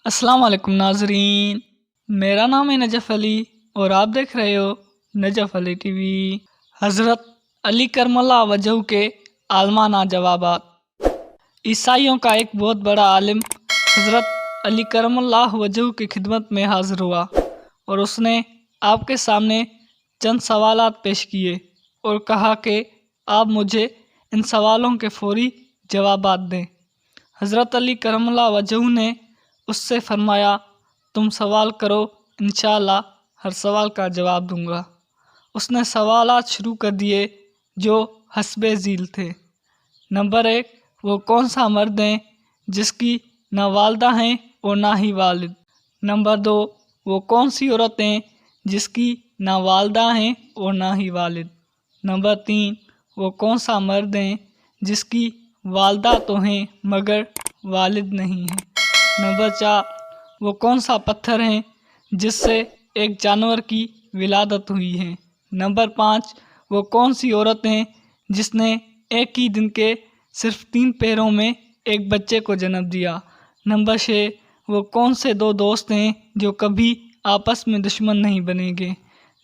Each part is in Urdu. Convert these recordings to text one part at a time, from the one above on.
السلام علیکم ناظرین، میرا نام ہے نجف علی اور آپ دیکھ رہے ہو نجف علی ٹی وی۔ حضرت علی کرم اللہ وجہہ کے عالمانہ جوابات۔ عیسائیوں کا ایک بہت بڑا عالم حضرت علی کرم اللہ وجہہ کی خدمت میں حاضر ہوا اور اس نے آپ کے سامنے چند سوالات پیش کیے اور کہا کہ آپ مجھے ان سوالوں کے فوری جوابات دیں۔ حضرت علی کرم اللہ وجہہ نے اس سے فرمایا، تم سوال کرو، انشاءاللہ ہر سوال کا جواب دوں گا۔ اس نے سوالات شروع کر دیے جو حسب ذیل تھے۔ نمبر 1، وہ کون سا مرد ہے جس کی نہ والدہ ہیں اور نہ ہی والد؟ نمبر 2، وہ کون سی عورت ہیں جس کی نہ والدہ ہیں اور نہ ہی والد؟ نمبر 3، وہ کون سا مرد ہے جس کی والدہ تو ہیں مگر والد نہیں ہیں؟ نمبر 4، وہ کون سا پتھر ہے جس سے ایک جانور کی ولادت ہوئی ہے؟ نمبر 5، وہ کون سی عورت ہے جس نے ایک ہی دن کے صرف 3 پیروں میں ایک بچے کو جنم دیا؟ نمبر 6، وہ کون سے 2 دوست ہیں جو کبھی آپس میں دشمن نہیں بنیں گے؟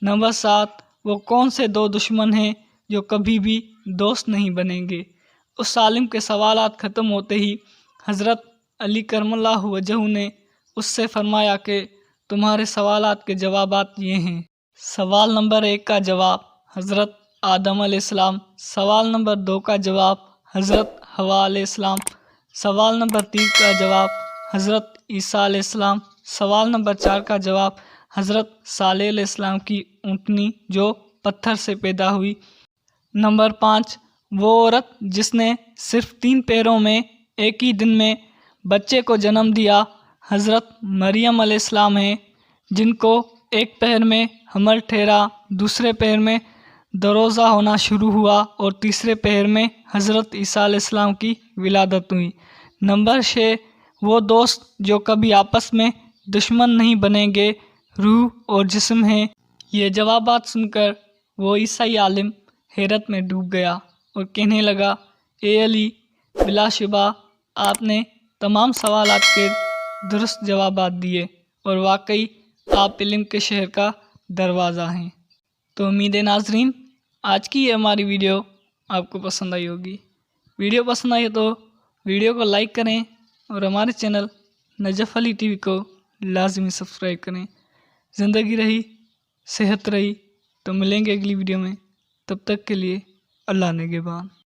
نمبر 7، وہ کون سے 2 دشمن ہیں جو کبھی بھی دوست نہیں بنیں گے؟ اس عالم کے سوالات ختم ہوتے ہی حضرت علی کرم اللہ وجہہ نے اس سے فرمایا کہ تمہارے سوالات کے جوابات یہ ہیں۔ سوال نمبر 1 کا جواب حضرت آدم علیہ السلام۔ سوال نمبر 2 کا جواب حضرت حوا علیہ السلام۔ سوال نمبر 3 کا جواب حضرت عیسیٰ علیہ السلام۔ سوال نمبر 4 کا جواب حضرت صالح علیہ السلام کی اونٹنی جو پتھر سے پیدا ہوئی۔ نمبر 5، وہ عورت جس نے صرف 3 پیروں میں ایک ہی دن میں بچے کو جنم دیا حضرت مریم علیہ السلام ہیں، جن کو ایک پیر میں حمل ٹھہرا، دوسرے پیر میں دروزہ ہونا شروع ہوا اور تیسرے پیر میں حضرت عیسیٰ علیہ السلام کی ولادت ہوئی۔ نمبر 6، وہ دوست جو کبھی آپس میں دشمن نہیں بنیں گے، روح اور جسم ہیں۔ یہ جوابات سن کر وہ عیسائی عالم حیرت میں ڈوب گیا اور کہنے لگا، اے علی، بلا شبہ آپ نے تمام سوالات کے درست جوابات دیے اور واقعی آپ علم کے شہر کا دروازہ ہیں۔ تو امید ہے ناظرین آج کی یہ ہماری ویڈیو آپ کو پسند آئی ہوگی۔ ویڈیو پسند آئی تو ویڈیو کو لائک کریں اور ہمارے چینل نجف علی ٹی وی کو لازمی سبسکرائب کریں۔ زندگی رہی، صحت رہی تو ملیں گے اگلی ویڈیو میں، تب تک کے لیے اللہ نگہبان۔